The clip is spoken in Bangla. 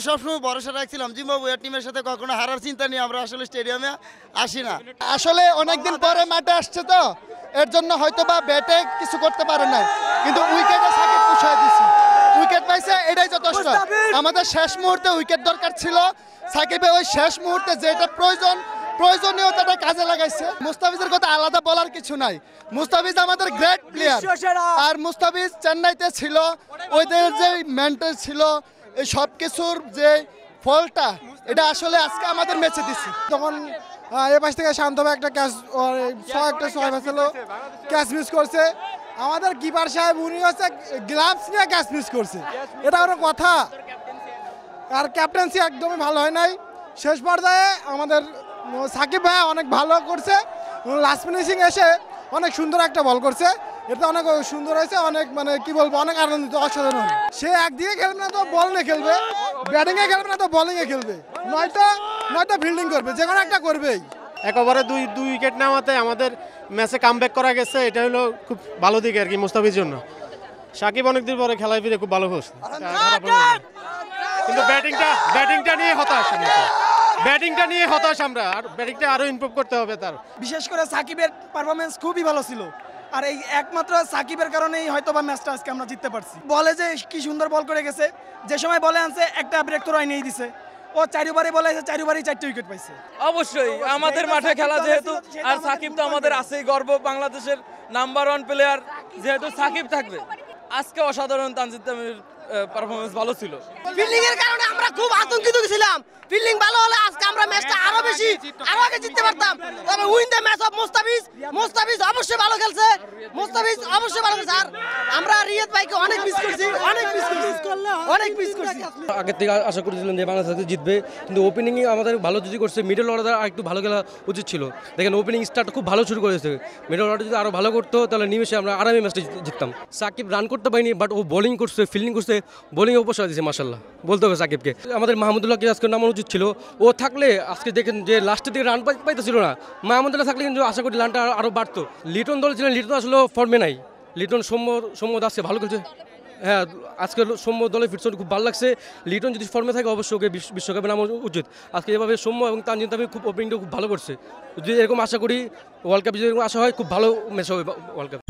সবসময় ভরসা রাখছিলাম জিম্বাবুয়ে টিমের সাথে কখনো হারার চিন্তা নিয়ে আমরা আসলে স্টেডিয়ামে আসি না। আসলে অনেকদিন পরে মাঠে আসছে তো এর জন্য হয়তো বা ব্যাটে কিছু করতে পারে না, কিন্তু উইকেটে সাকিব পুষায় দিছে, উইকেট পাইছে, এটাই যথেষ্ট। আমাদের শেষ মুহূর্তে উইকেট দরকার ছিল, সাকিবে ওই শেষ মুহূর্তে যেটা প্রয়োজনীয়তাটা কাজে লাগাইছে। মুস্তাফিজের কথা আলাদা বলার কিছু নাই, মুস্তাফিজ আমাদের গ্রেট প্লেয়ার। আর মুস্তাফিজ চেন্নাইতে ছিল, ওদের যে মেন্টাল ছিল, এই সব কিছুর যে ফলটা এটা আসলে আজকে আমাদের ম্যাচে দিচ্ছে। তখন এ পাশ থেকে শান্ত একটা ক্যাচ, ছয় ছিল, ক্যাচ মিস করছে। আমাদের কিপার সাহেব উনি হচ্ছে গ্লাভস নিয়ে ক্যাচ মিস করছে, এটা ওর কথা। আর ক্যাপ্টেন্সি একদমই ভালো হয় নাই। শেষ পর্যায়ে আমাদের সাকিব ভাই অনেক ভালো করছে, লাস্ট ফিনিশিং এসে অনেক সুন্দর একটা বল করছে, এটা অনেক সুন্দর হয়েছে, অনেক মানে কি বলবো, অনেক আনন্দিত, অসাধারণ। সে একদিকে খেলবে না তো বল নিয়ে খেলবে, ব্যাটিংয়ে খেলবে না তো বলিংয়ে খেলবে, নয়তো ফিল্ডিং করবে, যে কোনো একটা করবেই। একেবারে দুই উইকেট নেওয়াতে আমাদের ম্যাচে কামব্যাক করা গেছে, এটা হলো খুব ভালো দিক আর কি মুস্তাফিজের জন্য। সাকিব অনেকদিন পরে খেলায় ফিরে খুব ভালো করছে, কিন্তু ব্যাটিংটা নিয়ে হতাশ আমরা, আর ব্যাটিংটা আরো ইমপ্রুভ করতে হবে তার। বিশেষ করে সাকিবের পারফরমেন্স খুবই ভালো ছিল, আর এই একমাত্র সাকিবের কারণেই হয়তো বা ম্যাচটা আজকে আমরা জিততে পারছি। বলে যে কি সুন্দর বল করে গেছে, যে সময় বলে আনছে একটা ব্রেক তো নিয়ে দিছে, ও চারবারই বলে চারবারই 4টে উইকেট পাইছে। অবশ্যই আমাদের মাঠে খেলা যেহেতু, আর সাকিব তো আমাদের আছেই গর্ব, বাংলাদেশের নাম্বার 1 প্লেয়ার যেহেতু সাকিব থাকবে। আজকে অসাধারণ তানজিদ তামিমের পারফরমেন্স ভালো ছিল। ফিল্ডিং এর কারণে আমরা খুব আতঙ্কিত ছিলাম, ফিল্ডিং ভালো হলে আজকে আমরা ম্যাচটা আরো আগে জিততে পারতাম। তবে win the match of Mustafiz অবশ্যই ভালো খেলছে, আর আমরা রিয়াদ ভাইকে অনেক মিস করছি। আগে থেকে আশা করেছিলাম যে বাংলাদেশ জিতবে, কিন্তু ওপেনিং আমাদের ভালো যদি করছে, মিডল অর্ডার আর একটু ভালো খেলা উচিত ছিল। দেখেন ওপেনিং স্টার্ট খুব ভালো শুরু করেছে, মিডল অর্ডার যদি আরো ভালো করতো তাহলে নিমেষে আমরা আরামে ম্যাচটা জিততাম। সাকিব রান করতে পারিনি, বাট ও বোলিং করছে, ফিল্ডিং করছে, বোলিং উপসা দিয়েছে মাশাআল্লাহ, বলতে হবে সাকিবকে। আমাদের মাহমুদুল্লাহকে আজকে নামানো উচিত ছিল, ও থাকলে আজকে দেখেন যে লাস্টের দিকে রান পাইতেছিল না, মাহমুদুল্লাহ থাকলে কিন্তু আশা করি রানটা আরও বাড়তো। লিটন দল ছিলেন, লিটন আসলে ফর্মে নাই, লিটন সৌম্য দাসে ভালো খেলছে। হ্যাঁ, আজকে সৌম্য দলে ফিরছে, খুব ভালো লাগছে। লিটন যদি ফর্মে থাকে অবশ্যই ওকে বিশ্বকাপে নামানো উচিত। আজকে এভাবে সৌম্য এবং তানজিদ তামিম খুব ওপেনিংটা খুব ভালো করছে। যদি এরকম আশা করি ওয়ার্ল্ড কাপ যদি এরকম আশা হয়, খুব ভালো ম্যাচ হবে ওয়ার্ল্ড কাপ।